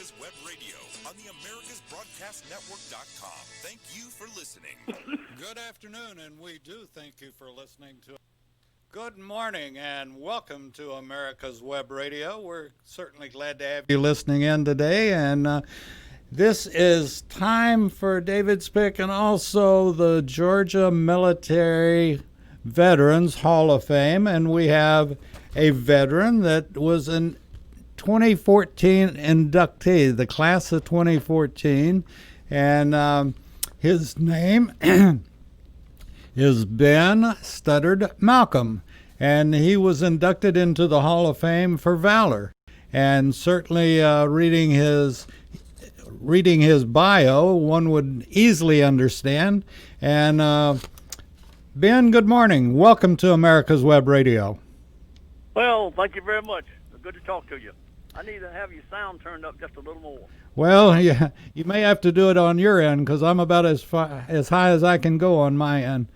America's Web Radio on the AmericasBroadcastNetwork.com. Thank you for listening. Good afternoon, and we do thank you for listening to. Good morning, and welcome to America's Web Radio. We're certainly glad to have you listening in today, and this is time for David's Pick and also the Georgia Military Veterans Hall of Fame, and we have a veteran that was an 2014 inductee, the class of 2014, and his name is Ben Studdard Malcom, and he was inducted into the Hall of Fame for valor. And certainly, reading his bio, one would easily understand. And Ben, good morning. Welcome to America's Web Radio. Well, thank you very much. Good to talk to you. I need to have your sound turned up just a little more. Well, yeah, you may have to do it on your end because I'm about as high as I can go on my end.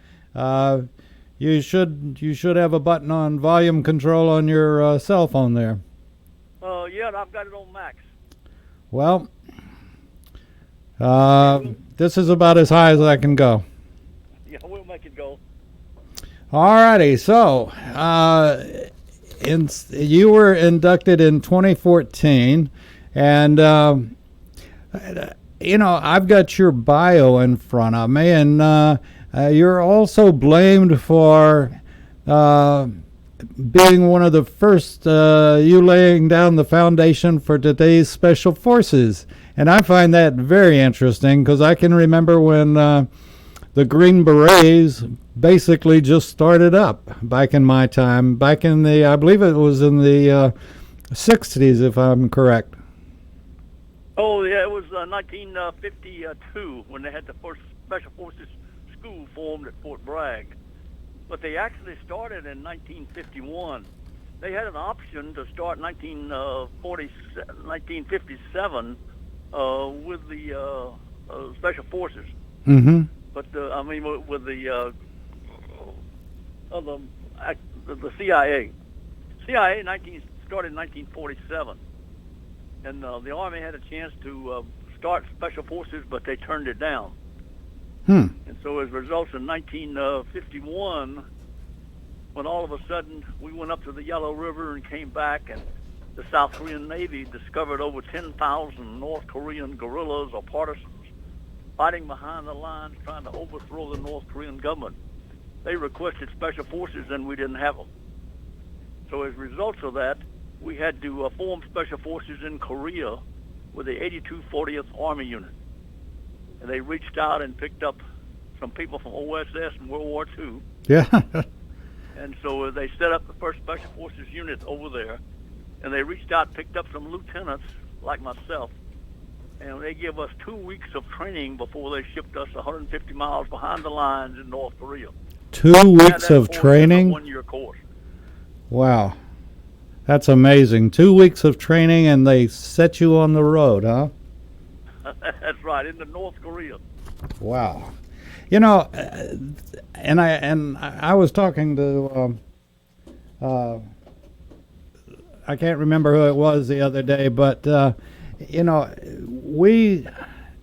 You should have a button on volume control on your cell phone there. Yeah, I've got it on max. Well, this is about as high as I can go. Yeah, we'll make it go. All righty, so you were inducted in 2014, and I've got your bio in front of me, and you're also blamed for being one of the first, you laying down the foundation for today's Special Forces. And I find that very interesting because I can remember when the Green Berets basically just started up back in my time, back in I believe it was in the 60s, if I'm correct. Oh, yeah, it was 1952 when they had the first Special Forces school formed at Fort Bragg. But they actually started in 1951. They had an option to start 1957 with the Special Forces. Mm-hmm. But with the CIA. CIA started in 1947, and the Army had a chance to start Special Forces, but they turned it down. And so as a result, in 1951, when all of a sudden we went up to the Yellow River and came back, and the South Korean Navy discovered over 10,000 North Korean guerrillas or partisans fighting behind the lines trying to overthrow the North Korean government. They requested Special Forces, and we didn't have them. So as a result of that, we had to form Special Forces in Korea with the 8240th Army Unit. And they reached out and picked up some people from OSS and World War II. Yeah. And so they set up the first Special Forces unit over there. And they reached out, picked up some lieutenants like myself. And they gave us 2 weeks of training before they shipped us 150 miles behind the lines in North Korea. 2 weeks of training? A one-year course. Wow. That's amazing. 2 weeks of training, and they set you on the road, huh? That's right, into North Korea. Wow. And I was talking to I can't remember who it was the other day, but we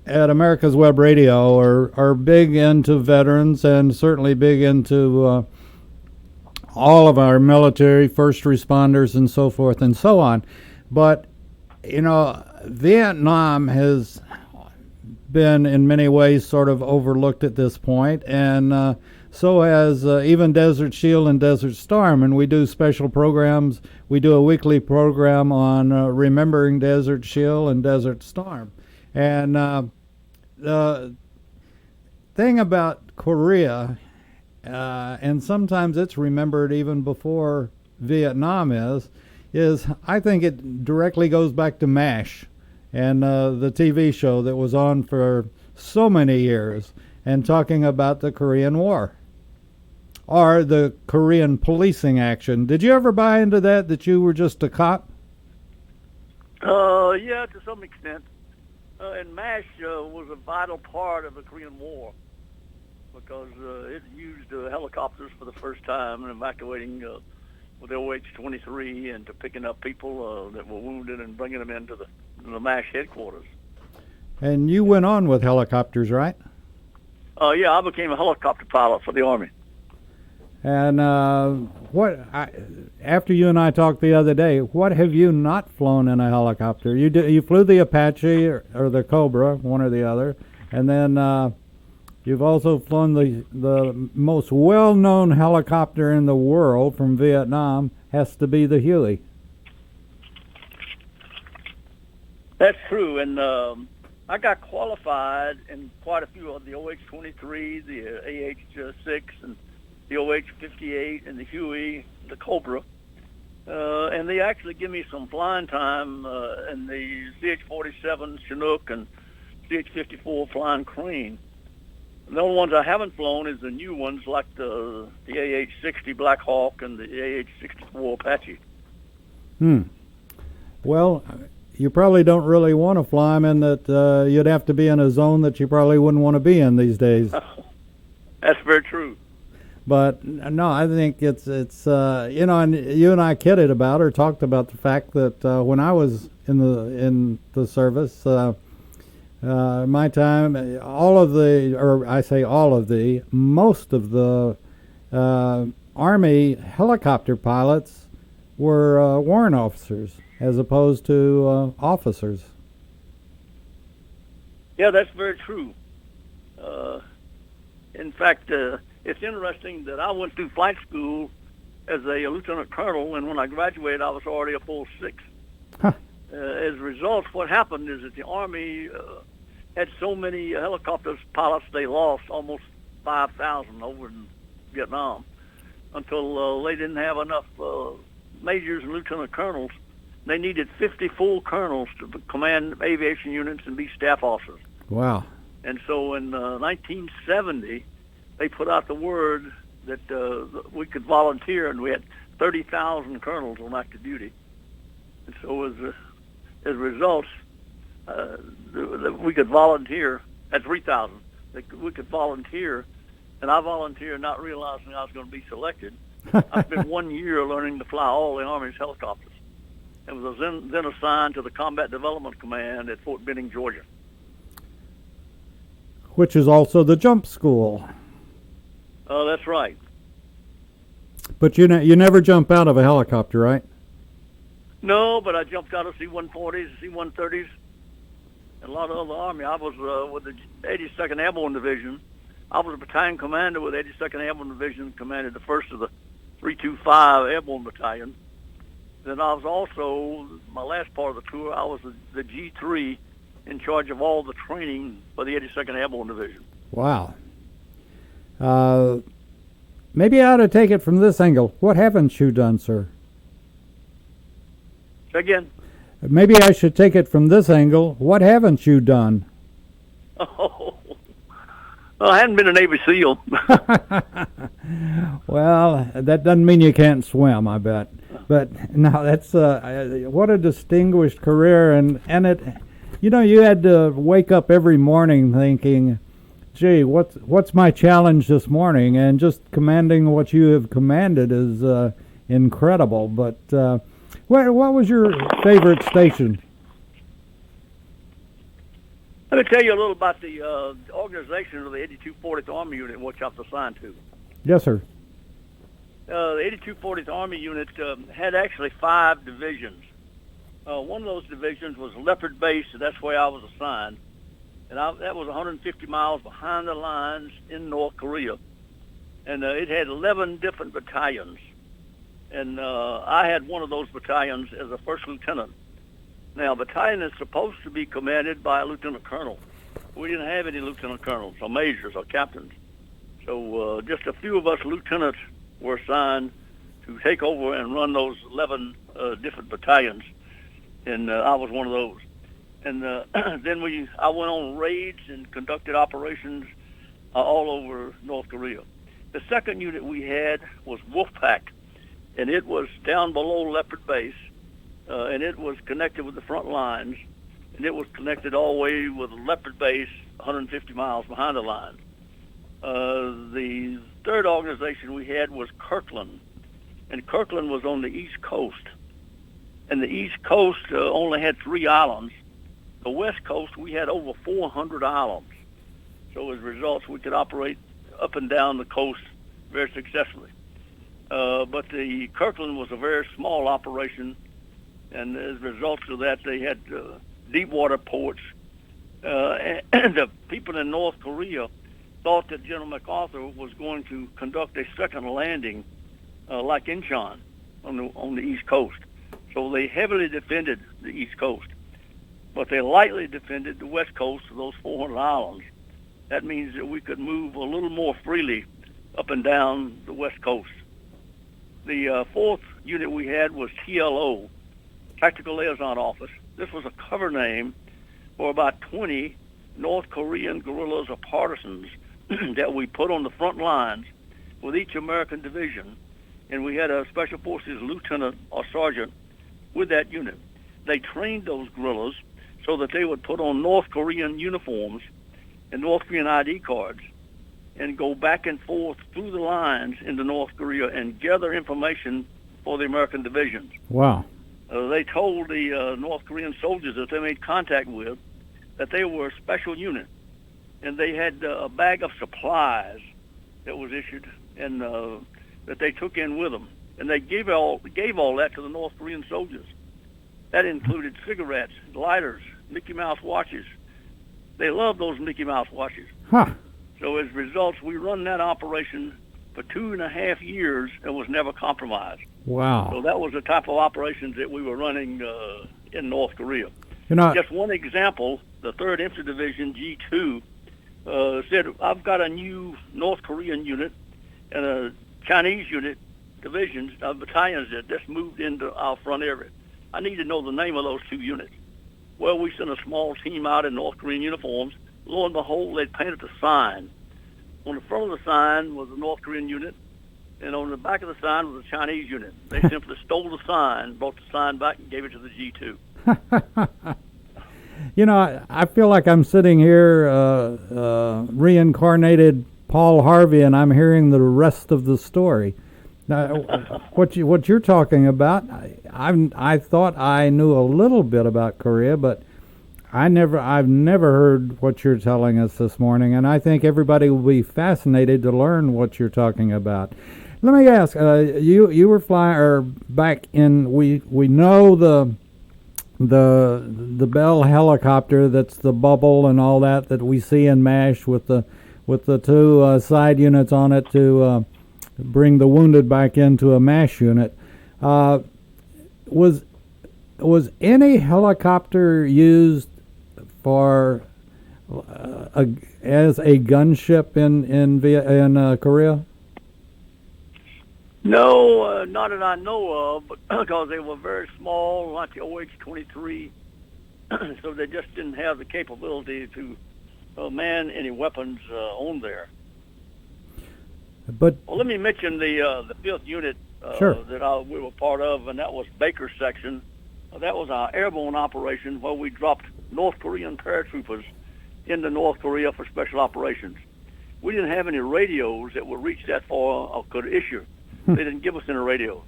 at America's Web Radio are big into veterans and certainly big into all of our military, first responders, and so forth and so on. But Vietnam has been in many ways sort of overlooked at this point, and so has even Desert Shield and Desert Storm, and we do special programs. We do a weekly program on remembering Desert Shield and Desert Storm. And the thing about Korea, and sometimes it's remembered even before Vietnam is I think it directly goes back to MASH and the TV show that was on for so many years and talking about the Korean War or the Korean policing action. Did you ever buy into that you were just a cop? Yeah, to some extent. And MASH was a vital part of the Korean War because it used helicopters for the first time in evacuating with the OH-23 and to picking up people that were wounded and bringing them into the the MASH headquarters. And you went on with helicopters, right? Yeah, I became a helicopter pilot for the Army. And after you and I talked the other day, what have you not flown in a helicopter? You flew the Apache or the Cobra, one or the other, and then you've also flown the most well-known helicopter in the world from Vietnam, has to be the Huey. That's true, and I got qualified in quite a few of the OH-23, the AH-6, and the OH-58, and the Huey, the Cobra. And they actually give me some flying time in the CH-47 Chinook and CH-54 Flying Crane. The only ones I haven't flown is the new ones like the AH-60 Black Hawk and the AH-64 Apache. Well, you probably don't really want to fly them in that you'd have to be in a zone that you probably wouldn't want to be in these days. That's very true. But no, I think it's you know, and you and I kidded about or talked about the fact that when I was in the service, my time, most of the Army helicopter pilots were warrant officers as opposed to officers. Yeah, that's very true. In fact, it's interesting that I went through flight school as a lieutenant colonel, and when I graduated, I was already a full six. Huh. As a result, what happened is that the Army had so many helicopter pilots, they lost almost 5,000 over in Vietnam until they didn't have enough majors and lieutenant colonels. They needed 50 full colonels to command aviation units and be staff officers. Wow. And so in 1970, they put out the word that we could volunteer, and we had 30,000 colonels on active duty. And so as a result, we could volunteer at 3,000. We could volunteer, and I volunteered not realizing I was going to be selected. I spent 1 year learning to fly all the Army's helicopters, and was then assigned to the Combat Development Command at Fort Benning, Georgia. Which is also the jump school. That's right. But you never jump out of a helicopter, right? No, but I jumped out of C-140s, C-130s, and a lot of other Army. I was with the 82nd Airborne Division. I was a battalion commander with 82nd Airborne Division, commanded the 1st of the 325 Airborne Battalion. Then I was also, my last part of the tour, I was the G3 in charge of all the training for the 82nd Airborne Division. Wow. Maybe I ought to take it from this angle. What haven't you done, sir? Say again? Maybe I should take it from this angle. What haven't you done? Oh, well, I hadn't been a Navy SEAL. Well, that doesn't mean you can't swim, I bet. But no, that's what a distinguished career, and it, you know, you had to wake up every morning thinking, gee, what's my challenge this morning? And just commanding what you have commanded is incredible. But what was your favorite station? Let me tell you a little about the organization of the 8240th Army Unit, which I was assigned to. Yes, sir. The 8240th Army Unit had actually 5 divisions. One of those divisions was Leopard Base, so that's where I was assigned. And that was 150 miles behind the lines in North Korea. And it had 11 different battalions. And I had one of those battalions as a first lieutenant. Now, a battalion is supposed to be commanded by a lieutenant colonel. We didn't have any lieutenant colonels or majors or captains. So just a few of us lieutenants were assigned to take over and run those 11 different battalions. And I was one of those. And then I went on raids and conducted operations all over North Korea. The second unit we had was Wolfpack, and it was down below Leopard Base, and it was connected with the front lines, and it was connected all the way with Leopard Base, 150 miles behind the lines. The third organization we had was Kirtland, and Kirtland was on the East Coast. And the East Coast only had 3 islands, the West Coast, we had over 400 islands. So as results, we could operate up and down the coast very successfully. But the Kirkland was a very small operation, and as a result of that, they had deep water ports. And the people in North Korea thought that General MacArthur was going to conduct a second landing like Incheon on the East Coast. So they heavily defended the East Coast, but they lightly defended the West Coast of those 400 islands. That means that we could move a little more freely up and down the West Coast. The fourth unit we had was TLO, Tactical Liaison Office. This was a cover name for about 20 North Korean guerrillas or partisans that we put on the front lines with each American division, and we had a Special Forces lieutenant or sergeant with that unit. They trained those guerrillas so that they would put on North Korean uniforms and North Korean ID cards and go back and forth through the lines into North Korea and gather information for the American divisions. Wow. They told the North Korean soldiers that they made contact with that they were a special unit, and they had a bag of supplies that was issued and that they took in with them, and they gave all that to the North Korean soldiers. That included cigarettes, lighters, Mickey Mouse watches. They loved those Mickey Mouse watches. Huh. So as results, we run that operation for 2.5 years and was never compromised. Wow. So that was the type of operations that we were running in North Korea. You know, Just one example, the 3rd Infantry Division, G2, said, I've got a new North Korean unit and a Chinese unit, battalions that just moved into our front area. I need to know the name of those two units. Well, we sent a small team out in North Korean uniforms. Lo and behold, they'd painted the sign. On the front of the sign was a North Korean unit, and on the back of the sign was a Chinese unit. They simply stole the sign, brought the sign back, and gave it to the G2. You know, I feel like I'm sitting here, reincarnated Paul Harvey, and I'm hearing the rest of the story. Now, what you're talking about, I thought I knew a little bit about Korea, but I've never heard what you're telling us this morning, and I think everybody will be fascinated to learn what you're talking about. Let me ask, you were flying, or back in, we know the Bell helicopter, that's the bubble and all that we see in MASH with the two side units on it to bring the wounded back into a MASH unit. Was any helicopter used for as a gunship in Korea? No, not that I know of, but because they were very small, like the OH-23, so they just didn't have the capability to man any weapons on there. But well, let me mention the 5th unit sure. that we were part of, and that was Baker's section. That was our airborne operation where we dropped North Korean paratroopers into North Korea for special operations. We didn't have any radios that would reach that far or could issue. They didn't give us any radios.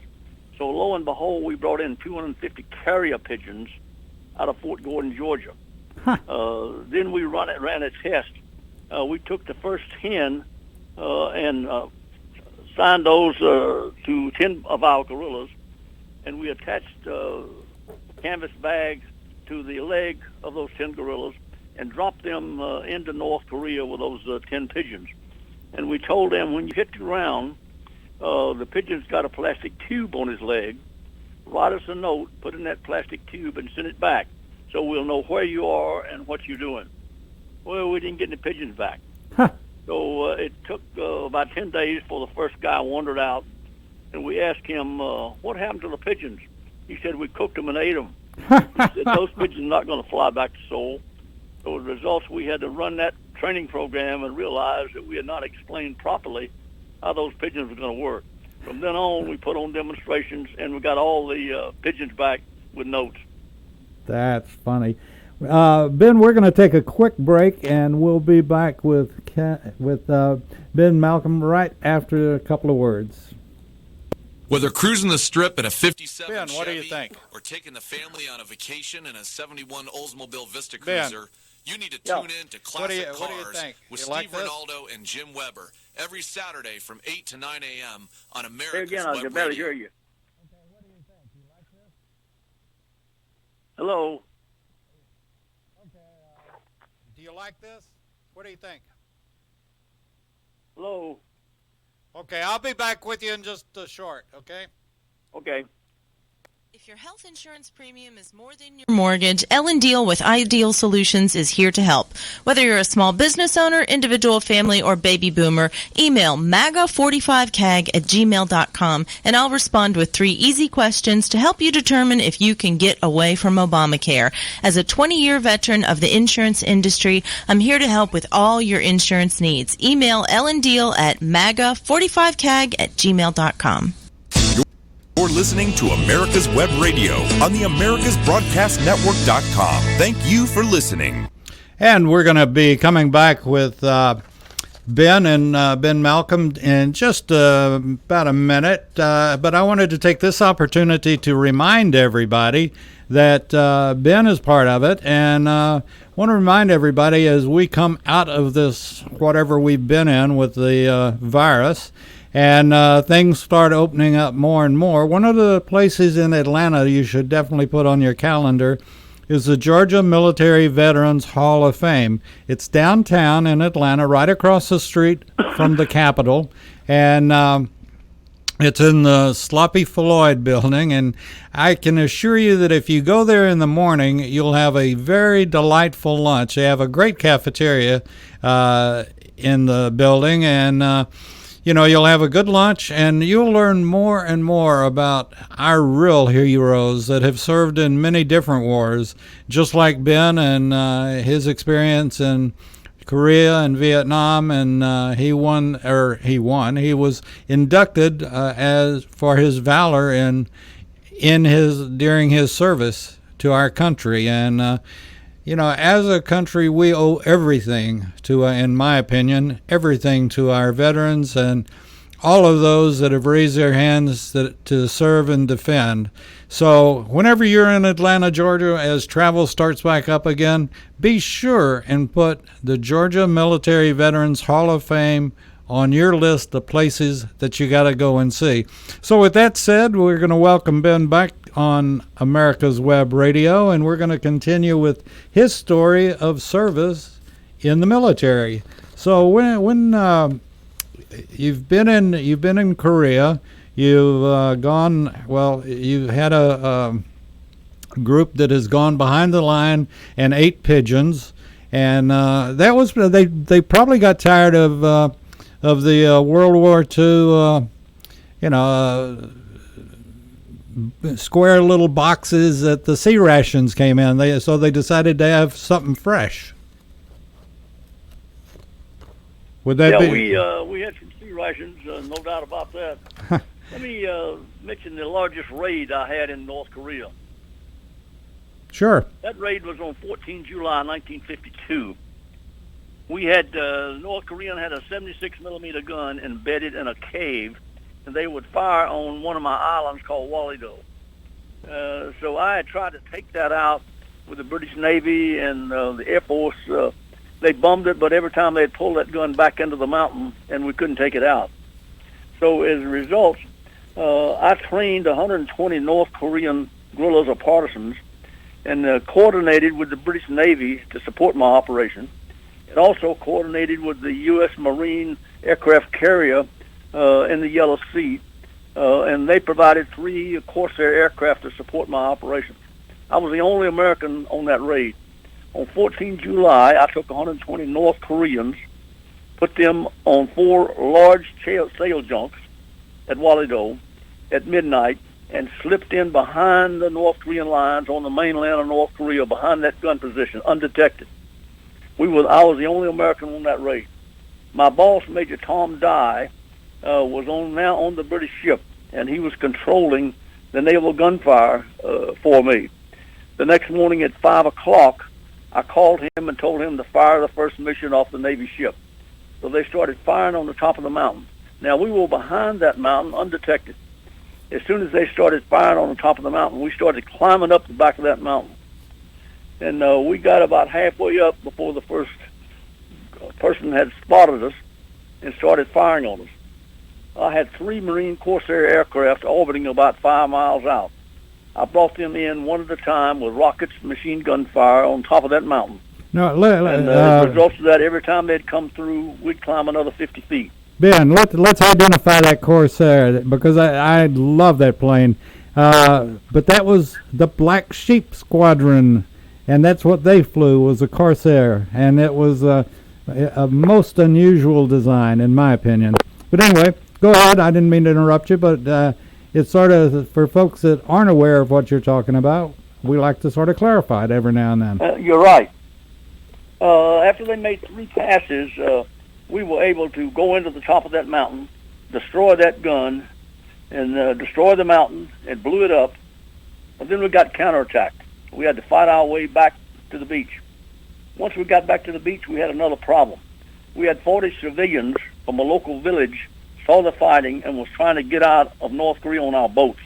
So lo and behold, we brought in 250 carrier pigeons out of Fort Gordon, Georgia. Then we ran a test. We took the first 10 and signed those to 10 of our guerrillas, and we attached canvas bags to the leg of those 10 guerrillas and dropped them into North Korea with those 10 pigeons. And we told them, when you hit the ground, the pigeon's got a plastic tube on his leg. Write us a note, put in that plastic tube, and send it back so we'll know where you are and what you're doing. Well, we didn't get any pigeons back. So it took about 10 days before the first guy wandered out, and we asked him, what happened to the pigeons? He said, we cooked them and ate them. He said, those pigeons are not going to fly back to Seoul. So as a result, we had to run that training program and realize that we had not explained properly how those pigeons were going to work. From then on, we put on demonstrations, and we got all the pigeons back with notes. That's funny. Ben, we're going to take a quick break, and we'll be back with Ben Malcom right after a couple of words. Whether cruising the strip in a 57 Ben, Chevy what do you think? or taking the family on a vacation in a 71 Oldsmobile Vista Ben. Cruiser, you need to Yeah. tune in to What do Classic you Cars think? with You Steve like this? Ronaldo and Jim Weber every Saturday from 8 to 9 a.m. on Say America's again, I Web can barely Radio. hear you. Hello. Do you like this? What do you think? Hello. Okay, I'll be back with you in just a short, okay? Okay. If your health insurance premium is more than your mortgage, Ellen Deal with Ideal Solutions is here to help. Whether you're a small business owner, individual, family, or baby boomer, email MAGA45CAG@gmail.com and I'll respond with 3 easy questions to help you determine if you can get away from Obamacare. As a 20-year veteran of the insurance industry, I'm here to help with all your insurance needs. Email Ellen Deal at MAGA45CAG@gmail.com. You're listening to America's Web Radio on the AmericasBroadcastNetwork.com. Thank you for listening. And we're going to be coming back with Ben and Ben Malcom in just about a minute. But I wanted to take this opportunity to remind everybody that Ben is part of it. And I want to remind everybody as we come out of this, whatever we've been in with the virus, and things start opening up more and more. One of the places in Atlanta you should definitely put on your calendar is the Georgia Military Veterans Hall of Fame. It's downtown in Atlanta, right across the street from the Capitol. And it's in the Sloppy Floyd building. And I can assure you that if you go there in the morning, you'll have a very delightful lunch. They have a great cafeteria in the building. And you'll have a good lunch, and you'll learn more and more about our real heroes that have served in many different wars, just like Ben and his experience in Korea and Vietnam, and he was inducted as for his valor during his service to our country. And as a country, we owe everything to, in my opinion, everything to our veterans and all of those that have raised their hands to serve and defend. So whenever you're in Atlanta, Georgia, as travel starts back up again, be sure and put the Georgia Military Veterans Hall of Fame on your list of places that you got to go and see. So with that said, we're going to welcome Ben back on America's Web Radio, and we're going to continue with his story of service in the military. So when you've been in Korea, you've you've had a group that has gone behind the line and ate pigeons, and that was they probably got tired of the World War II, square little boxes that the sea rations came in. So they decided to have something fresh. Would that be? We had some sea rations, no doubt about that. Let me mention the largest raid I had in North Korea. Sure. That raid was on 14 July 1952. We had North Korean had a 76 millimeter gun embedded in a cave, and they would fire on one of my islands called Wallido. So I had tried to take that out with the British Navy and the Air Force. They bombed it, but every time they'd pull that gun back into the mountain, and we couldn't take it out. So as a result, I trained 120 North Korean guerrillas or partisans and coordinated with the British Navy to support my operation. It also coordinated with the U.S. Marine aircraft carrier in the Yellow Sea, and they provided 3 Corsair aircraft to support my operation. I was the only American on that raid. On 14 July, I took 120 North Koreans, put them on 4 large sail junks at Wallido at midnight, and slipped in behind the North Korean lines on the mainland of North Korea, behind that gun position, undetected. I was the only American on that raid. My boss, Major Tom Dye, was now on the British ship, and he was controlling the naval gunfire for me. The next morning at 5 o'clock, I called him and told him to fire the first mission off the Navy ship. So they started firing on the top of the mountain. Now, we were behind that mountain, undetected. as soon as they started firing on the top of the mountain, we started climbing up the back of that mountain. And we got about halfway up before the first person had spotted us and started firing on us. I had 3 Marine Corsair aircraft orbiting about 5 miles out. I brought them in one at a time with rockets, machine gun fire on top of that mountain. No, And as a result of that, every time they'd come through, we'd climb another 50 feet. Ben, let's identify that Corsair, because I love that plane. But that was the Black Sheep Squadron, and that's what they flew, was a Corsair. And it was a most unusual design, in my opinion. But anyway, go ahead. I didn't mean to interrupt you, but it's sort of, for folks that aren't aware of what you're talking about, we like to sort of clarify it every now and then. You're right. After they made 3 passes, we were able to go into the top of that mountain, destroy that gun, and destroy the mountain, and blew it up. But then we got counterattacked. We had to fight our way back to the beach. Once we got back to the beach, we had another problem. We had 40 civilians from a local village saw the fighting and was trying to get out of North Korea on our boats.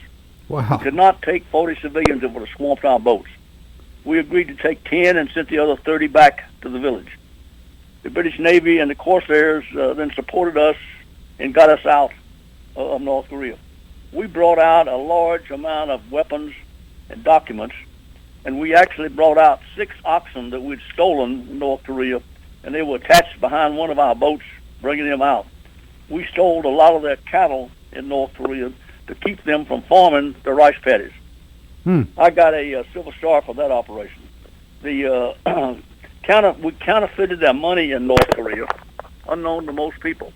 Wow. We could not take 40 civilians that would have swamped our boats. We agreed to take 10 and sent the other 30 back to the village. The British Navy and the Corsairs then supported us and got us out of North Korea. We brought out a large amount of weapons and documents, and we actually brought out 6 oxen that we'd stolen in North Korea, and they were attached behind one of our boats, bringing them out. We stole a lot of their cattle in North Korea to keep them from farming the rice paddies. I got a Silver Star for that operation. The we counterfeited their money in North Korea, unknown to most people.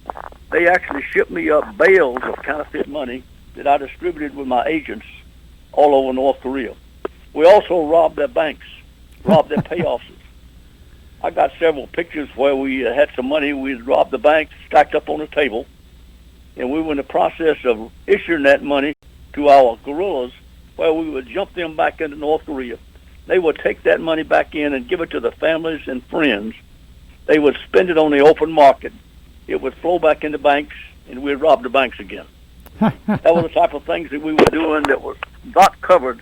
They actually shipped me up bales of counterfeit money that I distributed with my agents all over North Korea. We also robbed their banks, robbed their pay offices. I got several pictures where we had some money. We'd robbed the bank, stacked up on the table, and we were in the process of issuing that money to our guerrillas, where we would jump them back into North Korea. They would take that money back in and give it to the families and friends. They would spend it on the open market. It would flow back into banks, and we'd rob the banks again. That was the type of things that we were doing that was not covered.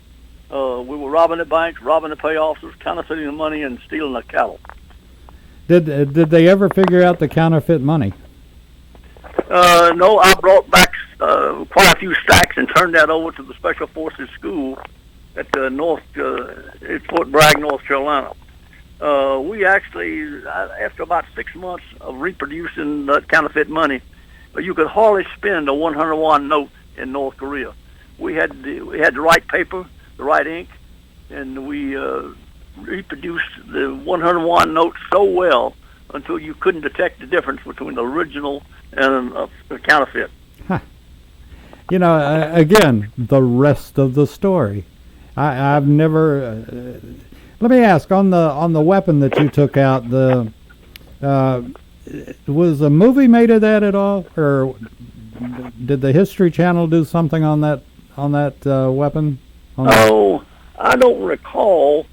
We were robbing the banks, robbing the pay officers, counterfeiting the money, and stealing the cattle. Did they ever figure out the counterfeit money? No, I brought back quite a few stacks and turned that over to the Special Forces School at at Fort Bragg, North Carolina. We actually, after about 6 months of reproducing that counterfeit money, you could hardly spend a 100 won note in North Korea. We had the right paper, the right ink, and we reproduced the 100 won note so well until you couldn't detect the difference between the original and the counterfeit. You know, again, the rest of the story. I've never. Let me ask, on the weapon that you took out, was a movie made of that at all, or did the History Channel do something on that weapon? I don't recall.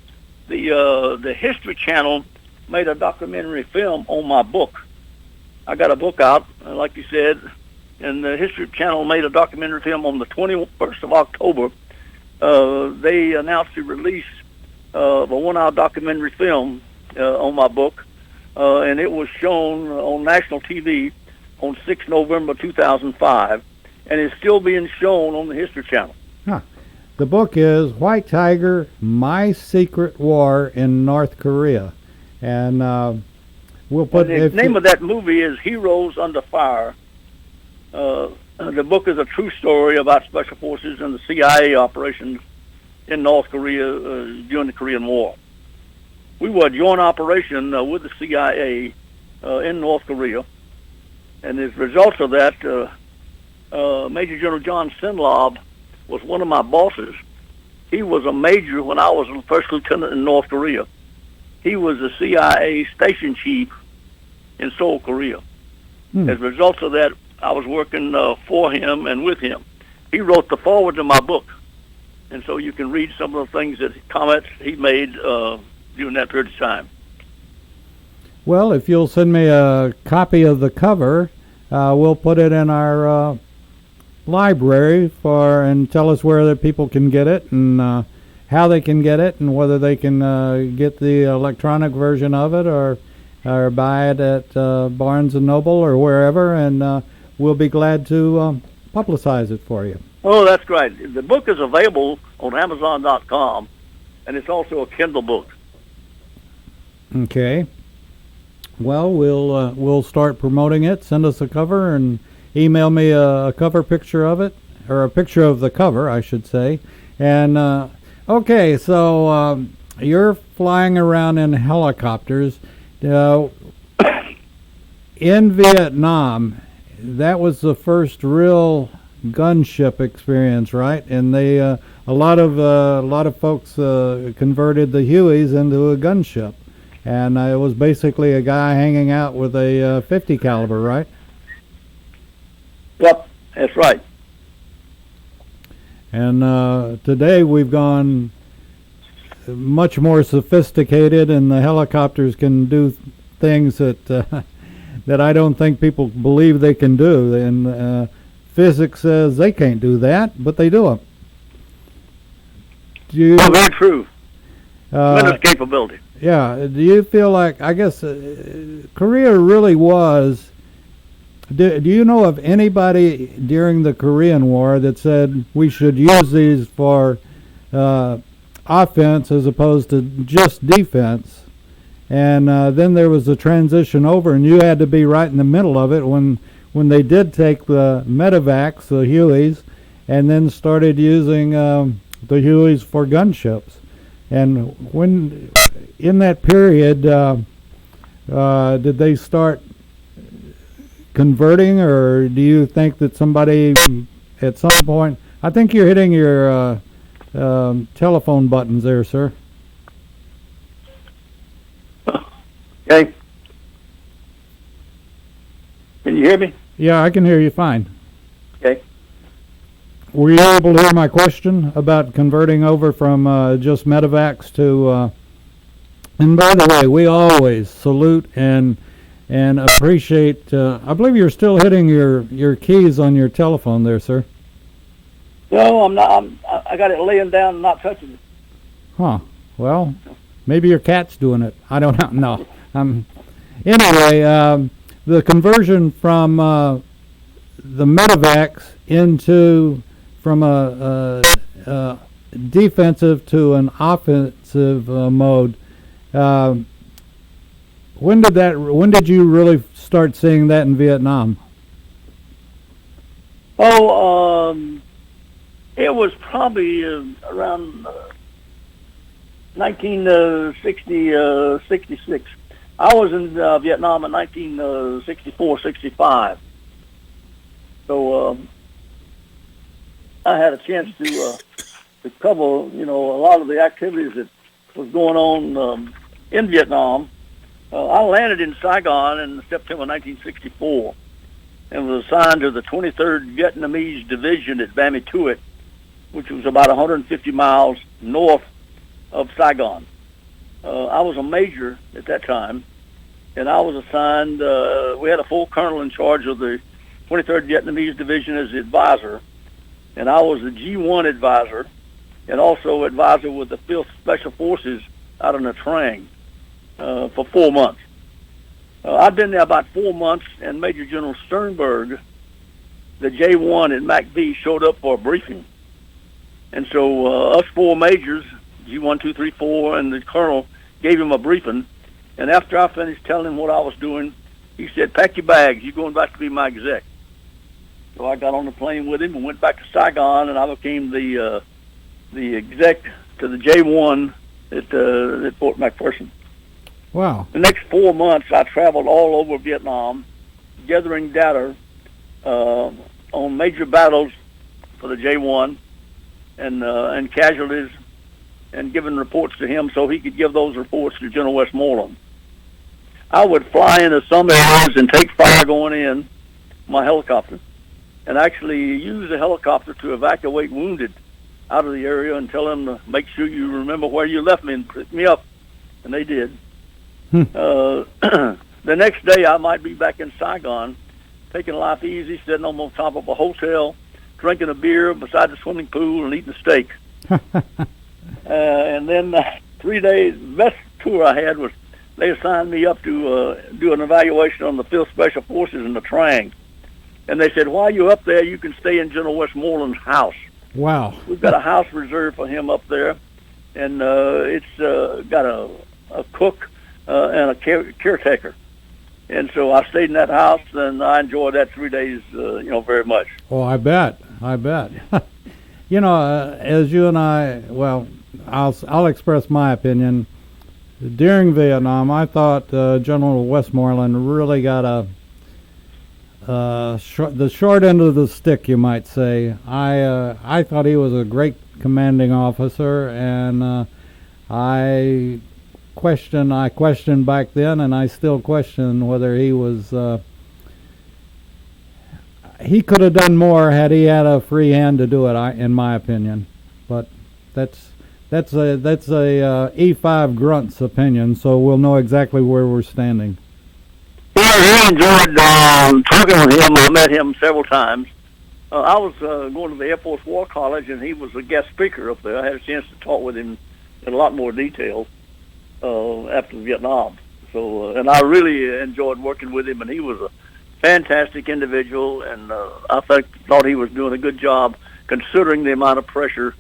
The History Channel made a documentary film on my book. I got a book out, like you said, and the History Channel made a documentary film on the 21st of October. They announced the release of a 1-hour documentary film on my book, and it was shown on national TV on 6 November 2005, and it's still being shown on the History Channel. The book is White Tiger, My Secret War in North Korea. And we'll put... The name of that movie is Heroes Under Fire. The book is a true story about Special Forces and the CIA operations in North Korea during the Korean War. We were a joint operation with the CIA in North Korea. And as a result of that, Major General John Sinlob was one of my bosses. He was a major when I was a first lieutenant in North Korea. He was the CIA station chief in Seoul, Korea. As a result of that, I was working for him and with him. He wrote the foreword to my book, and so you can read some of the things comments he made during that period of time. Well, if you'll send me a copy of the cover, we'll put it in our library and tell us where the people can get it and how they can get it and whether they can get the electronic version of it or buy it at Barnes & Noble or wherever, and we'll be glad to publicize it for you. Oh, that's great. The book is available on Amazon.com, and it's also a Kindle book. Okay. Well, we'll start promoting it. Send us a cover and email me a cover picture of it, or a picture of the cover, I should say. And okay, so you're flying around in helicopters. In Vietnam, that was the first real gunship experience, right? And they a lot of folks converted the Hueys into a gunship, and it was basically a guy hanging out with a 50 caliber, right? Yep, that's right. And today we've gone much more sophisticated, and the helicopters can do things that that I don't think people believe they can do. And physics says they can't do that, but they do them. Very true. Tremendous capability. Yeah. Do you feel like, I guess, Korea really was... Do you know of anybody during the Korean War that said we should use these for offense as opposed to just defense? And then there was a transition over, and you had to be right in the middle of it when they did take the medevacs, the Hueys, and then started using the Hueys for gunships. And when in that period, did they start converting, or do you think that somebody at some point... I think you're hitting your telephone buttons there, sir. Okay. Can you hear me? Yeah, I can hear you fine. Okay. Were you able to hear my question about converting over from just medevacs to... and by the way, we always salute and appreciate... I believe you're still hitting your keys on your telephone there, sir. No, I'm not. I got it laying down and not touching it. Huh. Well, maybe your cat's doing it. I don't know. No. Anyway, the conversion from the medevacs from a defensive to an offensive mode. When did you really start seeing that in Vietnam? Oh, it was probably around 1960, 66. I was in Vietnam in 1964, 65. So I had a chance to cover, a lot of the activities that was going on in Vietnam. I landed in Saigon in September 1964 and was assigned to the 23rd Vietnamese Division at Vimy Tuet, which was about 150 miles north of Saigon. I was a major at that time, and I was assigned, we had a full colonel in charge of the 23rd Vietnamese Division as the advisor, and I was the G1 advisor and also advisor with the 5th Special Forces out in Nha Trang for 4 months. I'd been there about 4 months, and Major General Sternberg, the J1 at MACV, showed up for a briefing. And so us 4 majors, G1, 2, 3, 4, and the colonel gave him a briefing. And after I finished telling him what I was doing, he said, "Pack your bags. You're going back to be my exec." So I got on the plane with him and went back to Saigon, and I became the exec to the J1 at Fort McPherson. Wow. The next 4 months, I traveled all over Vietnam, gathering data on major battles for the J1 and casualties, and giving reports to him so he could give those reports to General Westmoreland. I would fly into some areas and take fire going in my helicopter, and actually use the helicopter to evacuate wounded out of the area and tell them to make sure you remember where you left me and pick me up, and they did. The next day I might be back in Saigon, taking life easy, sitting on top of a hotel, drinking a beer beside the swimming pool and eating steak. And then 3 days, the best tour I had was they assigned me up to do an evaluation on the 5th Special Forces in the Trang. And they said, while you're up there, you can stay in General Westmoreland's house. Wow. We've got a house reserved for him up there, and it's got a cook and a caretaker. And so I stayed in that house, and I enjoyed that 3 days, very much. Oh, I bet. As you and I, well, I'll express my opinion. During Vietnam, I thought General Westmoreland really got the short end of the stick, you might say. I thought he was a great commanding officer, and I questioned back then, and I still question whether he was. He could have done more had he had a free hand to do it, in my opinion. But that's a E5 grunt's opinion, so we'll know exactly where we're standing. Yeah, I really enjoyed talking with him. I met him several times. I was going to the Air Force War College, and he was a guest speaker up there. I had a chance to talk with him in a lot more detail after Vietnam. So, and I really enjoyed working with him, and he was a fantastic individual, and I thought he was doing a good job considering the amount of pressure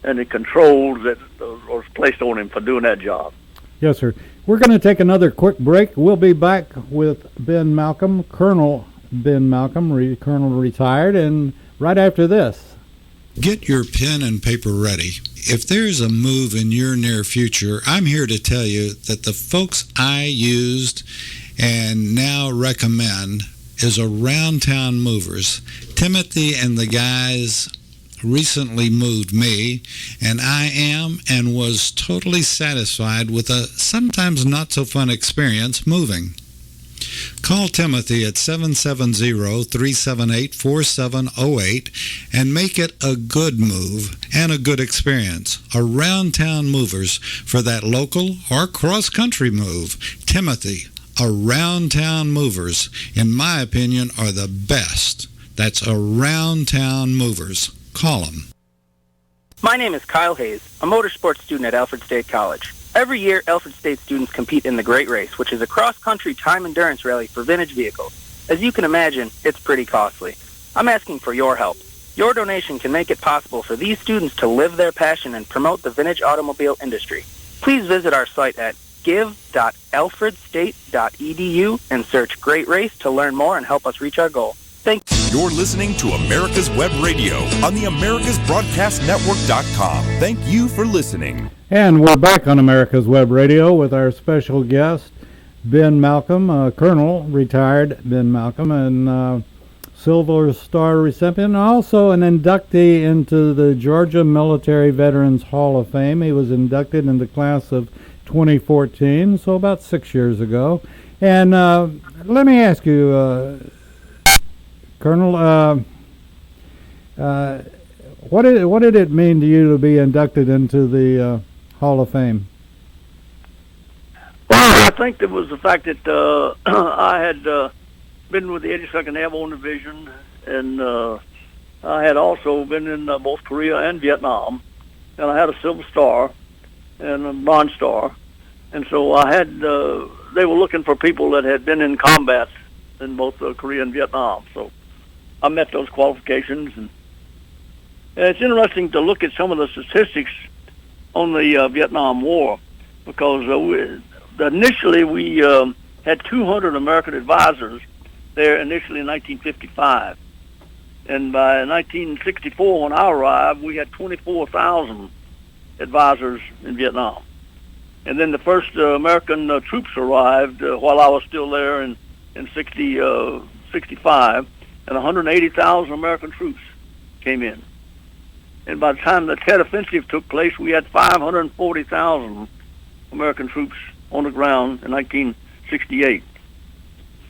and the controls that was placed on him for doing that job. Yes, sir. We're going to take another quick break. We'll be back with Ben Malcom, Colonel Ben Malcom, Colonel retired, and right after this. Get your pen and paper ready. If there's a move in your near future, I'm here to tell you that the folks I used and now recommend is Around Town Movers. Timothy and the guys recently moved me, and I am and was totally satisfied with a sometimes not so fun experience moving. Call Timothy at 770-378-4708 and make it a good move and a good experience. Around Town Movers for that local or cross-country move. Timothy, Around Town Movers, in my opinion, are the best. That's Around Town Movers. Call them. My name is Kyle Hayes, a motorsports student at Alfred State College. Every year, Alfred State students compete in the Great Race, which is a cross-country time endurance rally for vintage vehicles. As you can imagine, it's pretty costly. I'm asking for your help. Your donation can make it possible for these students to live their passion and promote the vintage automobile industry. Please visit our site at give.alfredstate.edu and search Great Race to learn more and help us reach our goal. Thank you. You're listening to America's Web Radio on the AmericasBroadcastNetwork.com. Thank you for listening. And we're back on America's Web Radio with our special guest, Ben Malcom, Colonel, retired Ben Malcom, and Silver Star recipient, and also an inductee into the Georgia Military Veterans Hall of Fame. He was inducted in the class of 2014, so about 6 years ago. And let me ask you, Colonel, what did it mean to you to be inducted into the Hall of Fame? Well, I think it was the fact that I had been with the 82nd Airborne Division, and I had also been in both Korea and Vietnam, and I had a Silver Star and a Bronze Star, and so I had. They were looking for people that had been in combat in both Korea and Vietnam, so I met those qualifications, and it's interesting to look at some of the statistics on the Vietnam War, because initially we had 200 American advisors there initially in 1955, and by 1964 when I arrived, we had 24,000 advisors in Vietnam. And then the first American troops arrived while I was still there in 65, and 180,000 American troops came in. And by the time the Tet Offensive took place, we had 540,000 American troops on the ground in 1968.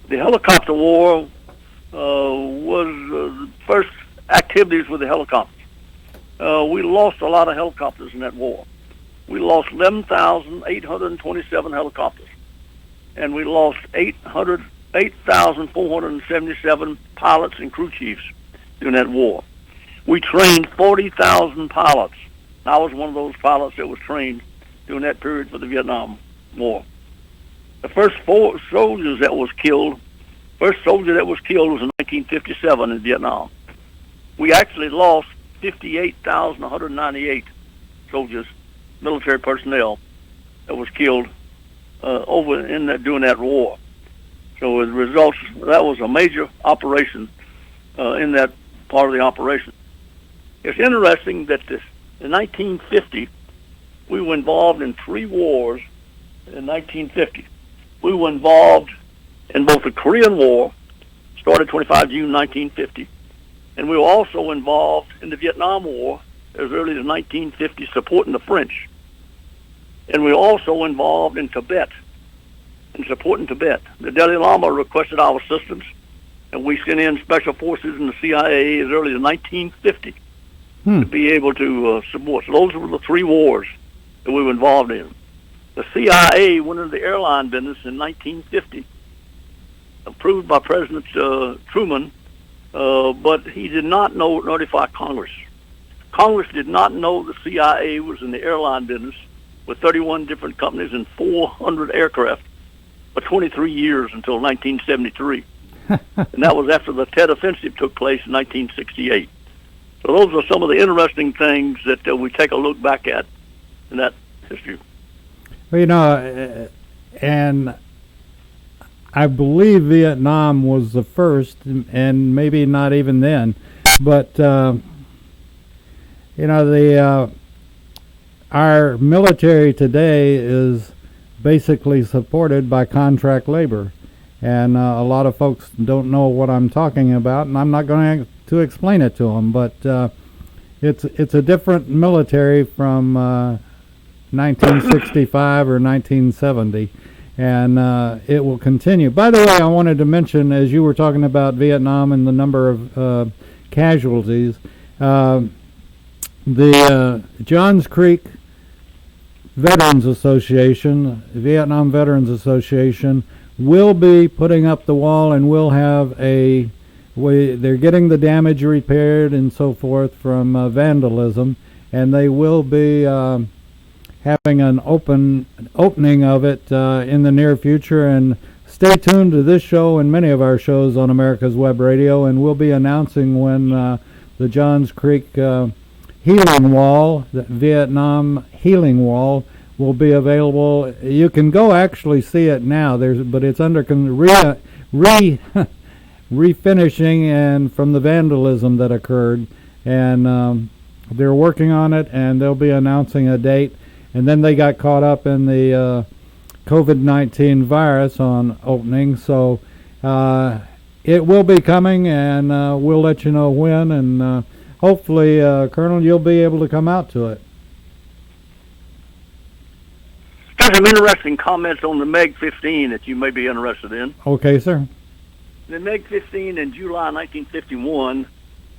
The helicopter war was the first activities with the helicopters. We lost a lot of helicopters in that war. We lost 11,827 helicopters, and we lost 8,477 pilots and crew chiefs during that war. We trained 40,000 pilots. I was one of those pilots that was trained during that period for the Vietnam War. The first soldier that was killed was in 1957 in Vietnam. We actually lost 58,198 soldiers, military personnel, that was killed during that war. So as a result, that was a major operation in that part of the operation. It's interesting that in 1950, we were involved in 3 wars in 1950. We were involved in both the Korean War, started 25 June 1950, and we were also involved in the Vietnam War as early as 1950, supporting the French. And we were also involved in Tibet, in supporting Tibet. The Dalai Lama requested our assistance, and we sent in special forces in the CIA as early as 1950 to be able to support. So those were the 3 wars that we were involved in. The CIA went into the airline business in 1950, approved by President Truman, but he did not notify Congress. Congress did not know the CIA was in the airline business with 31 different companies and 400 aircraft for 23 years until 1973. And that was after the Tet Offensive took place in 1968. So those are some of the interesting things that we take a look back at in that history. Well, and I believe Vietnam was the first, and maybe not even then, but our military today is basically supported by contract labor, and a lot of folks don't know what I'm talking about, and I'm not going to explain it to them, but it's a different military from 1965 or 1970, and it will continue. By the way, I wanted to mention, as you were talking about Vietnam and the number of casualties, the Johns Creek Veterans Association, Vietnam Veterans Association, will be putting up the wall, and will have they're getting the damage repaired and so forth from vandalism, and they will be having an opening of it in the near future. And stay tuned to this show and many of our shows on America's Web Radio, and we'll be announcing when the Johns Creek Healing Wall, the Vietnam Healing Wall, will be available. You can go actually see it now. But it's under refinishing and from the vandalism that occurred, and they're working on it, and they'll be announcing a date. And then they got caught up in the COVID-19 virus on opening, so it will be coming, and we'll let you know when, and hopefully, Colonel, you'll be able to come out to it. There's some interesting comments on the MiG-15 that you may be interested in. Okay, sir. The MiG-15 in July 1951,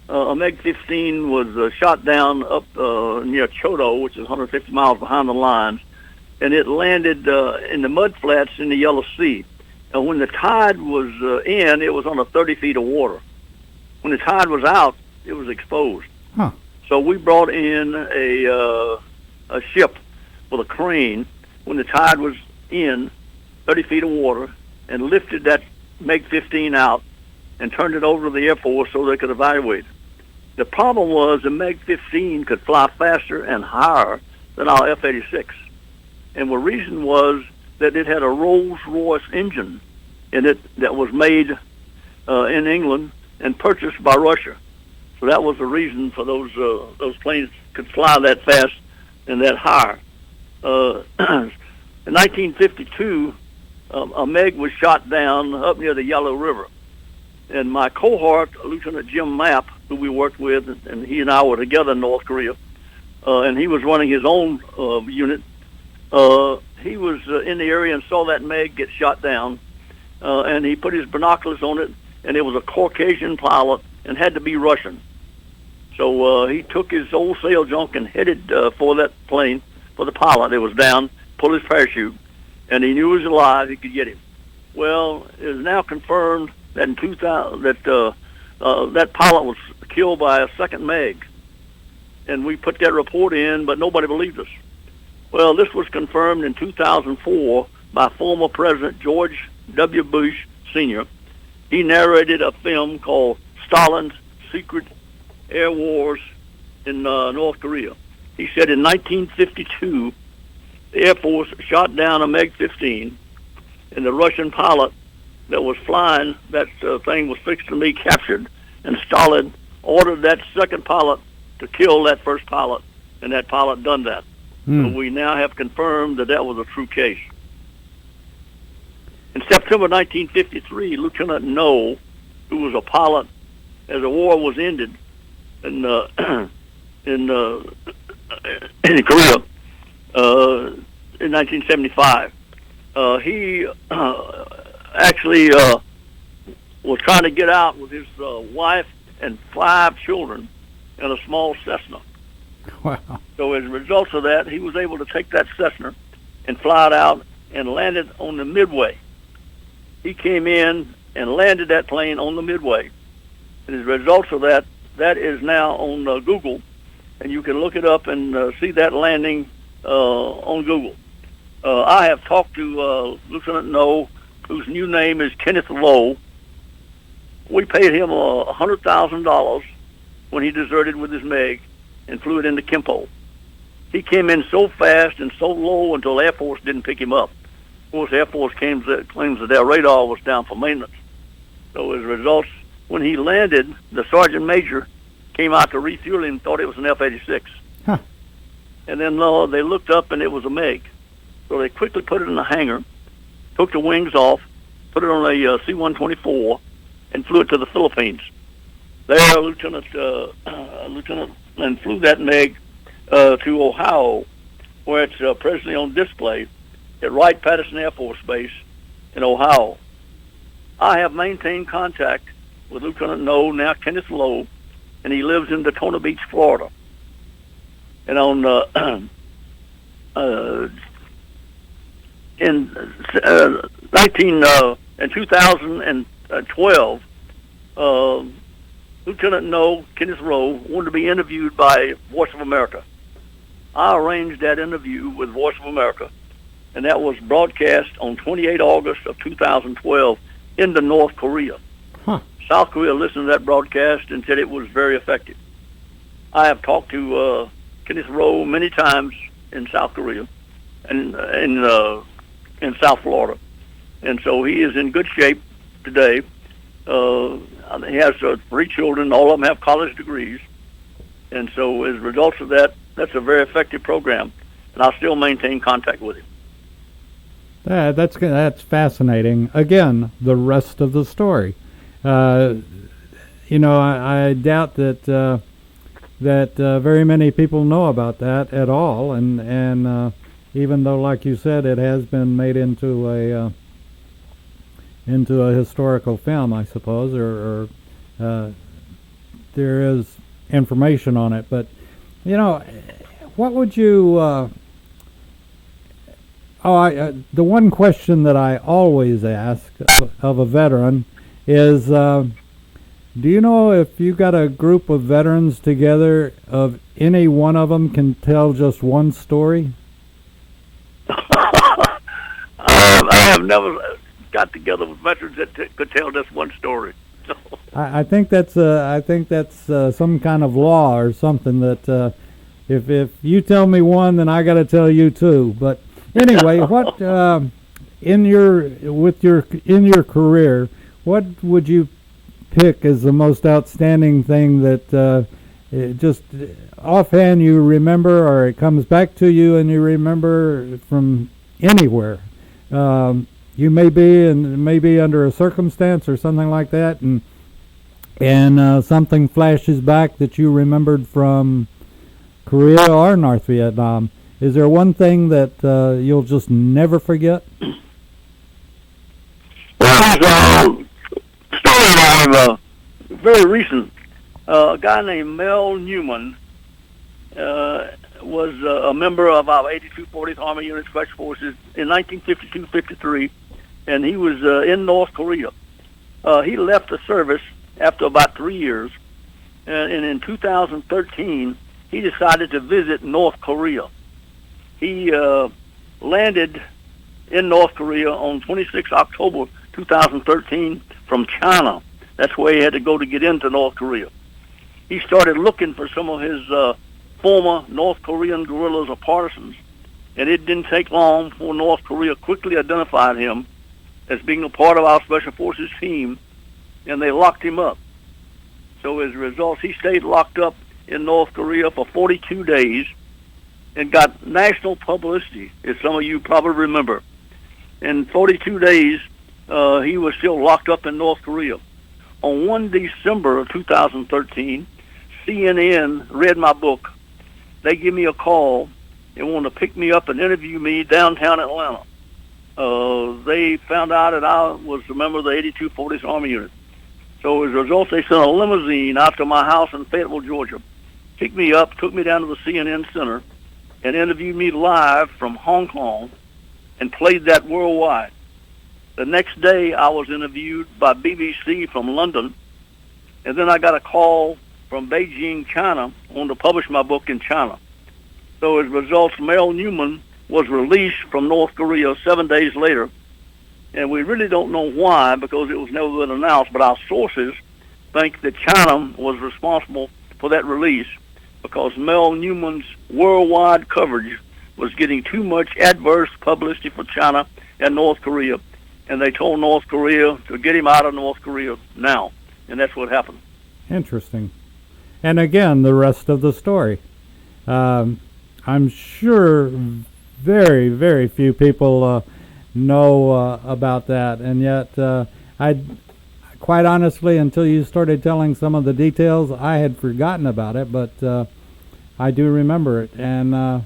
a MiG-15 was shot down up near Chodo, which is 150 miles behind the lines, and it landed in the mud flats in the Yellow Sea. And when the tide was in, it was on 30 feet of water. When the tide was out, it was exposed. Huh. So we brought in a ship with a crane when the tide was in 30 feet of water, and lifted that MiG-15 out and turned it over to the Air Force so they could evaluate it. The problem was the MiG-15 could fly faster and higher than our F-86. And the reason was that it had a Rolls-Royce engine in it that was made in England and purchased by Russia. So that was the reason for those planes could fly that fast and that high. In 1952, a MiG was shot down up near the Yellow River. And my cohort, Lieutenant Jim Mapp, who we worked with, and he and I were together in North Korea, and he was running his own unit. He was in the area and saw that MiG get shot down, and he put his binoculars on it, and it was a Caucasian pilot and had to be Russian. So he took his old sail junk and headed for that plane, for the pilot. It was down, pulled his parachute, and he knew he was alive. He could get him. Well, it is now confirmed that in 2000, that that pilot was killed by a second MiG. And we put that report in, but nobody believed us. Well, this was confirmed in 2004 by former President George W. Bush Sr. He narrated a film called Stalin's Secret Air Wars in North Korea. He said in 1952, the Air Force shot down a MiG-15, and the Russian pilot that was flying that thing was fixed to be captured, and Stalin ordered that second pilot to kill that first pilot, and that pilot done that. So we now have confirmed that that was a true case. In September 1953, Lieutenant No, who was a pilot as the war was ended in Korea in 1975, he actually was trying to get out with his wife and 5 children in a small Cessna. Wow. So as a result of that, he was able to take that Cessna and fly it out and land it on the Midway. He came in and landed that plane on the Midway. And as a result of that, that is now on Google, and you can look it up and see that landing on Google. I have talked to Lieutenant No, whose new name is Kenneth Lowe. We paid him $100,000 when he deserted with his MiG and flew it into Kimpo. He came in so fast and so low until Air Force didn't pick him up. Of course, Air Force claims that their radar was down for maintenance. So as a result, when he landed, the Sergeant Major came out to refuel him and thought it was an F-86. Huh. And then they looked up and it was a MiG. So they quickly put it in the hangar, took the wings off, put it on a C-124, and flew it to the Philippines. There, Lieutenant and flew that MiG to Ohio, where it's presently on display at Wright-Patterson Air Force Base in Ohio. I have maintained contact with Lieutenant No, now Kenneth Lowe, and he lives in Daytona Beach, Florida. And on in 2012, Lieutenant No, Kenneth Lowe, wanted to be interviewed by Voice of America. I arranged that interview with Voice of America, and that was broadcast on 28 August of 2012 into North Korea. Huh. South Korea listened to that broadcast and said it was very effective. I have talked to Kenneth Lowe many times in South Korea and in South Florida, and so he is in good shape today. He has 3 children. All of them have college degrees, and so as a result of that, that's a very effective program, and I still maintain contact with him. That's fascinating. Again, the rest of the story. I doubt that very many people know about that at all, and even though, like you said, it has been made into a historical film, I suppose, or there is information on it. But what would you? The one question that I always ask of a veteran is, do you know if you got a group of veterans together, of any one of them can tell just one story? I have never got together with veterans that could tell just one story. I think that's some kind of law or something that if you tell me one, then I got to tell you 2. But anyway, what in your career, what would you pick as the most outstanding thing that just offhand you remember, or it comes back to you and you remember from anywhere? You may be under a circumstance or something like that, and something flashes back that you remembered from Korea or North Vietnam. Is there one thing that you'll just never forget? Well, story very recent. A guy named Mel Newman was a member of our 82 40th Army Unit Special Forces in 1952-53, and he was in North Korea. He left the service after about 3 years. And in 2013, he decided to visit North Korea. He landed in North Korea on 26 October 2013 from China. That's where he had to go to get into North Korea. He started looking for some of his former North Korean guerrillas or partisans, and it didn't take long before North Korea quickly identified him as being a part of our Special Forces team, and they locked him up. So as a result, he stayed locked up in North Korea for 42 days and got national publicity, as some of you probably remember. In 42 days, he was still locked up in North Korea. On 1 December of 2013, CNN read my book. They gave me a call. They wanted to pick me up and interview me downtown Atlanta. They found out that I was a member of the 8240th Army Unit. So as a result, they sent a limousine out to my house in Fayetteville, Georgia, picked me up, took me down to the CNN Center, and interviewed me live from Hong Kong and played that worldwide. The next day, I was interviewed by BBC from London, and then I got a call from Beijing, China, wanting to publish my book in China. So as a result, Mel Newman was released from North Korea 7 days later, and we really don't know why because it was never been announced, but our sources think that China was responsible for that release because Mel Newman's worldwide coverage was getting too much adverse publicity for China and North Korea, and they told North Korea to get him out of North Korea now, and that's what happened. Interesting. And again, the rest of the story. I'm sure very, very few people know about that, and yet I, quite honestly, until you started telling some of the details, I had forgotten about it, but I do remember it, and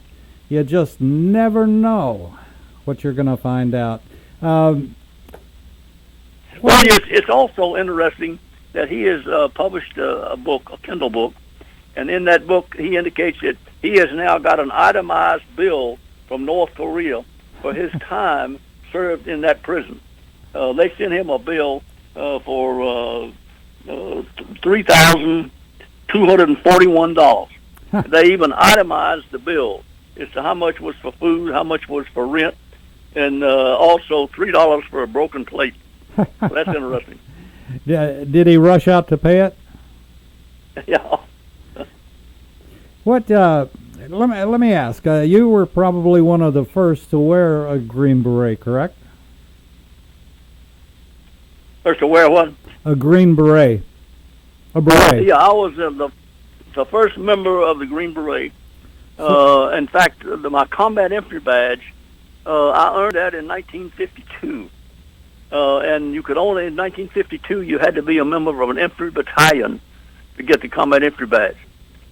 you just never know what you're going to find out. Well, it's also interesting that he has published a book, a Kindle book, and in that book he indicates that he has now got an itemized bill from North Korea for his time served in that prison. They sent him a bill for $3,241. They even itemized the bill as to how much was for food, how much was for rent, and also $3 for a broken plate. So that's interesting. Did he rush out to pay it? Yeah. What? Let me ask. You were probably one of the first to wear a Green Beret, correct? First to wear what? A Green Beret. A beret. Yeah, I was the first member of the Green Beret. In fact, my combat infantry badge, I earned that in 1952. And you could only, in 1952, you had to be a member of an infantry battalion to get the combat infantry badge.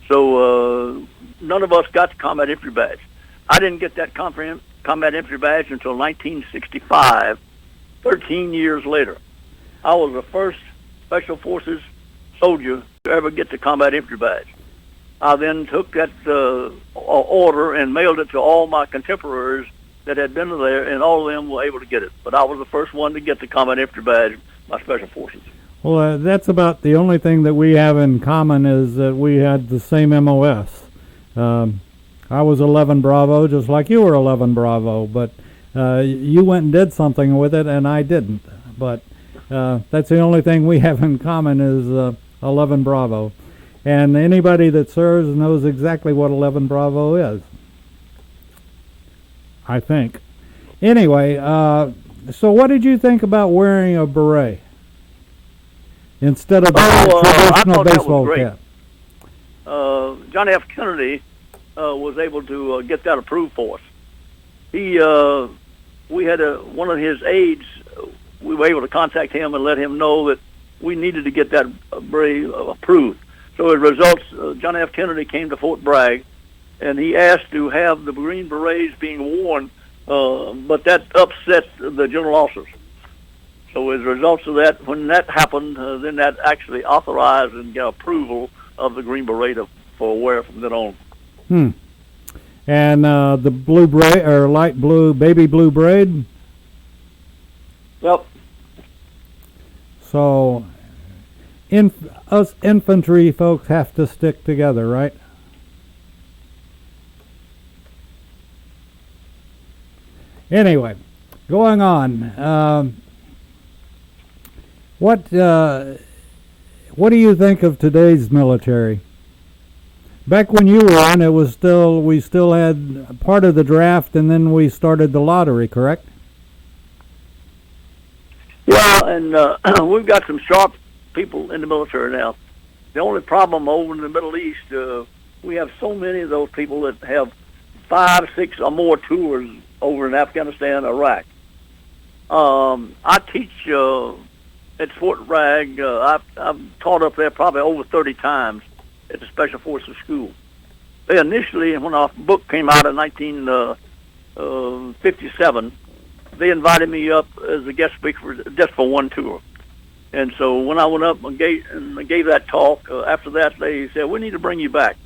So none of us got the combat infantry badge. I didn't get that combat infantry badge until 1965, 13 years later. I was the first Special Forces soldier to ever get the combat infantry badge. I then took that order and mailed it to all my contemporaries that had been there, and all of them were able to get it. But I was the first one to get the combat infantry badge by Special Forces. Well, that's about the only thing that we have in common is that we had the same MOS. I was 11 Bravo, just like you were 11 Bravo, but you went and did something with it, and I didn't. But that's the only thing we have in common is 11 Bravo. And anybody that serves knows exactly what 11 Bravo is, I think. Anyway, so what did you think about wearing a beret instead of a traditional baseball cap? John F. Kennedy was able to get that approved for us. We had one of his aides. We were able to contact him and let him know that we needed to get that beret approved. So as a result, John F. Kennedy came to Fort Bragg, and he asked to have the Green Berets being worn, but that upset the general officers. So as a result of that, when that happened, then that actually authorized and got approval of the Green Beret for wear from then on. And the blue braid, or light blue, baby blue braid? Yep. So, us infantry folks have to stick together, right? Anyway, going on. What do you think of today's military? Back when you were in, we still had part of the draft, and then we started the lottery, correct? Yeah, and we've got some sharp people in the military now. The only problem over in the Middle East, we have so many of those people that have 5, 6, or more tours over in Afghanistan, Iraq. I teach at Fort Bragg. I've taught up there probably over 30 times at the Special Forces School. They initially, when our book came out in 1957, they invited me up as a guest speaker just for one tour. And so when I went up and gave that talk, after that they said, we need to bring you back.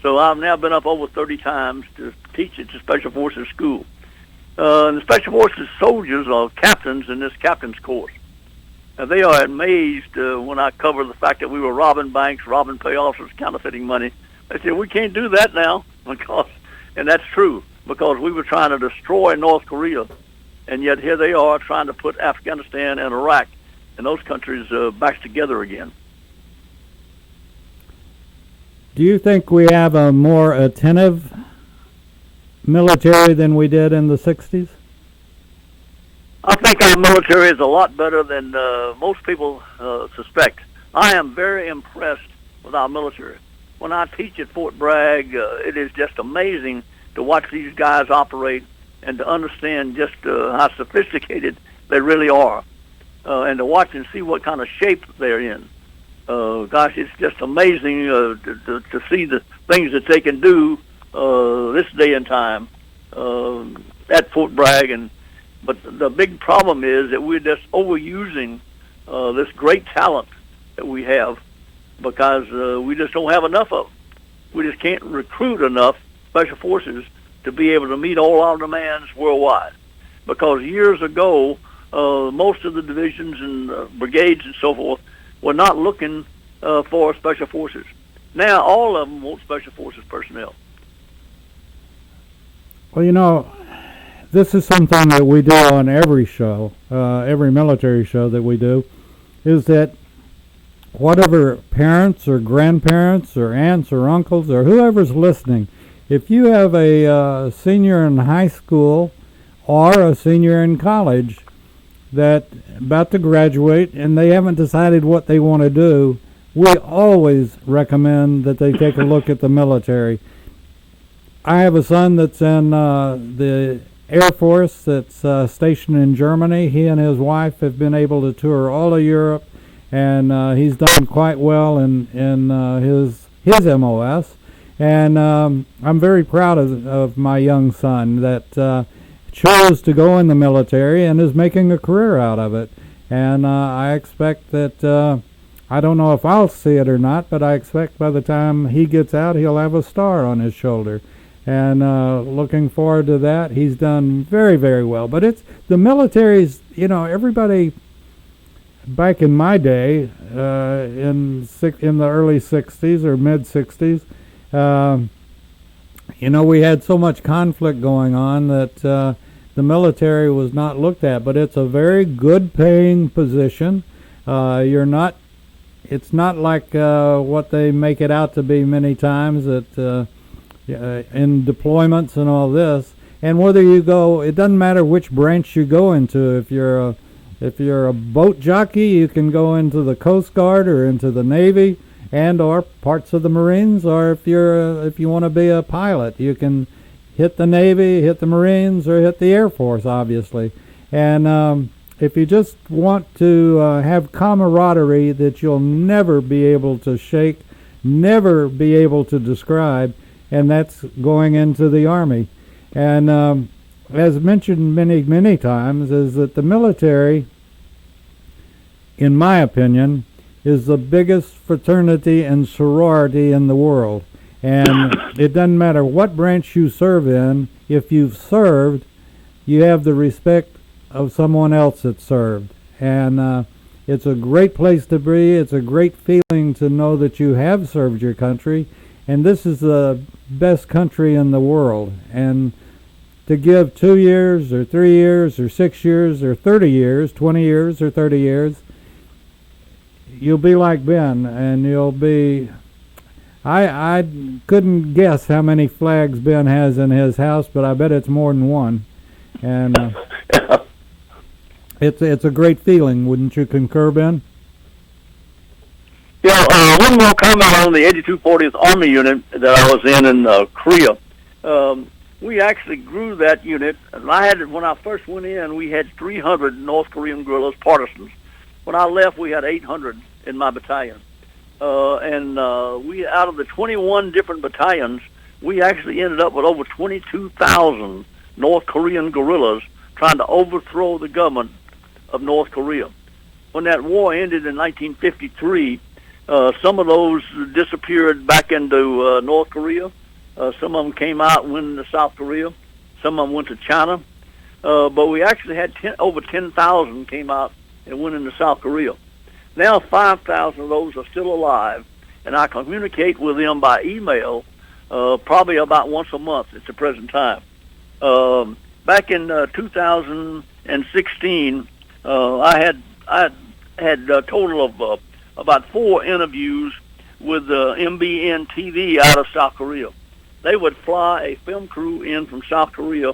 So I've now been up over 30 times to teach at the Special Forces School. And the Special Forces soldiers are captains in this captain's course. They are amazed when I cover the fact that we were robbing banks, robbing pay officers, counterfeiting money. They said, we can't do that now, and that's true, because we were trying to destroy North Korea, and yet here they are trying to put Afghanistan and Iraq and those countries back together again. Do you think we have a more attentive military than we did in the 60s? I think our military is a lot better than most people suspect. I am very impressed with our military. When I teach at Fort Bragg, it is just amazing to watch these guys operate and to understand just how sophisticated they really are, and to watch and see what kind of shape they're in. Gosh, it's just amazing to see the things that they can do this day and time at Fort Bragg. But the big problem is that we're just overusing this great talent that we have, because we just don't have enough of them. We just can't recruit enough special forces to be able to meet all our demands worldwide. Because years ago, most of the divisions and brigades and so forth were not looking for special forces. Now all of them want special forces personnel. Well, you know, this is something that we do on every show, every military show that we do, is that whatever parents or grandparents or aunts or uncles or whoever's listening, if you have a senior in high school or a senior in college that about to graduate and they haven't decided what they want to do, we always recommend that they take a look at the military. I have a son that's in the Air Force that's stationed in Germany. He and his wife have been able to tour all of Europe, and he's done quite well in his MOS. And I'm very proud of my young son that chose to go in the military and is making a career out of it. And I expect that, I don't know if I'll see it or not, but I expect by the time he gets out, he'll have a star on his shoulder. And looking forward to that. He's done very, very well. But it's the military's, you know, everybody back in my day, in the early 60s or mid 60s, you know, we had so much conflict going on that the military was not looked at. But it's a very good paying position. It's not like what they make it out to be many times that in deployments and all this. And whether you go, it doesn't matter which branch you go into. If you're a boat jockey, you can go into the Coast Guard or into the Navy and or parts of the Marines. Or if you want to be a pilot, you can hit the Navy, hit the Marines, or hit the Air Force, obviously. And if you just want to have camaraderie that you'll never be able to shake, never be able to describe, and that's going into the Army. And as mentioned many, many times, is that the military, in my opinion, is the biggest fraternity and sorority in the world. And it doesn't matter what branch you serve in, if you've served, you have the respect of someone else that served. And It's a great place to be. It's a great feeling to know that you have served your country, and this is the best country in the world. And to give 2 years or 3 years or 6 years or 30 years, 20 years or 30 years, you'll be like Ben, and you'll be... I couldn't guess how many flags Ben has in his house, but I bet it's more than one. And it's a great feeling. Wouldn't you concur, Ben? Yeah, one more comment on the 8240th Army unit that I was in Korea. We actually grew that unit. And when I first went in, we had 300 North Korean guerrillas, partisans. When I left, we had 800 in my battalion. And we, out of the 21 different battalions, we actually ended up with over 22,000 North Korean guerrillas trying to overthrow the government of North Korea. When that war ended in 1953, some of those disappeared back into North Korea. Some of them came out and went into South Korea. Some of them went to China. But we actually had over 10,000 came out and went into South Korea. Now 5,000 of those are still alive, and I communicate with them by email probably about once a month at the present time. Back in 2016, I had a total of about 4 interviews with MBN TV out of South Korea. They would fly a film crew in from South Korea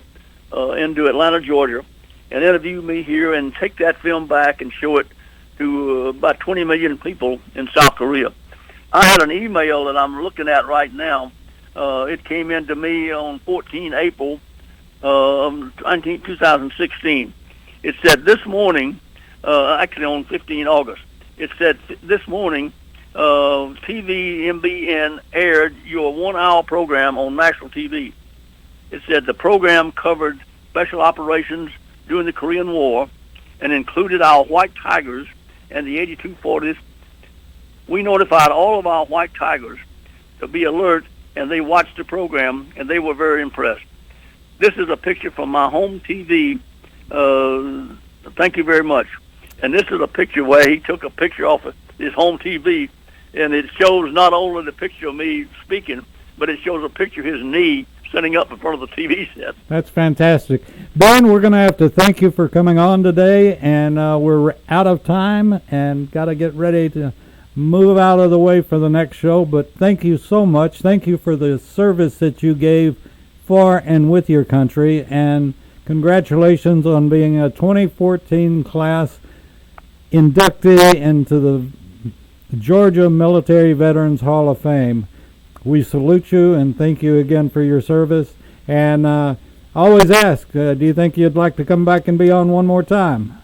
into Atlanta, Georgia, and interview me here and take that film back and show it to about 20 million people in South Korea. I had an email that I'm looking at right now. It came in to me on 14 April 2016. It said this morning, actually on 15 August, it said this morning, TVMBN aired your 1-hour program on national TV. It said the program covered special operations during the Korean War and included our White Tigers and the 8240th. We notified all of our White Tigers to be alert, and they watched the program, and they were very impressed. This is a picture from my home TV. Thank you very much. And this is a picture where he took a picture off of his home TV, and it shows not only the picture of me speaking, but it shows a picture of his knee sitting up in front of the TV set. That's fantastic. Ben, we're going to have to thank you for coming on today, and we're out of time and got to get ready to move out of the way for the next show, but thank you so much. Thank you for the service that you gave for and with your country, and congratulations on being a 2014 class inductee into the Georgia Military Veterans Hall of Fame. We salute you and thank you again for your service. And always ask, do you think you'd like to come back and be on one more time?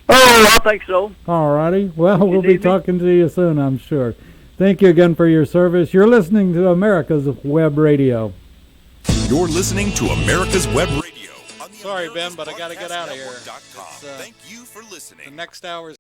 Oh, I think so. All righty. Well, we'll be talking to you soon, I'm sure. Thank you again for your service. You're listening to America's Web Radio. You're listening to America's Web Radio. Sorry, Ben, but I got to get out of here. Thank you for listening. The next hour's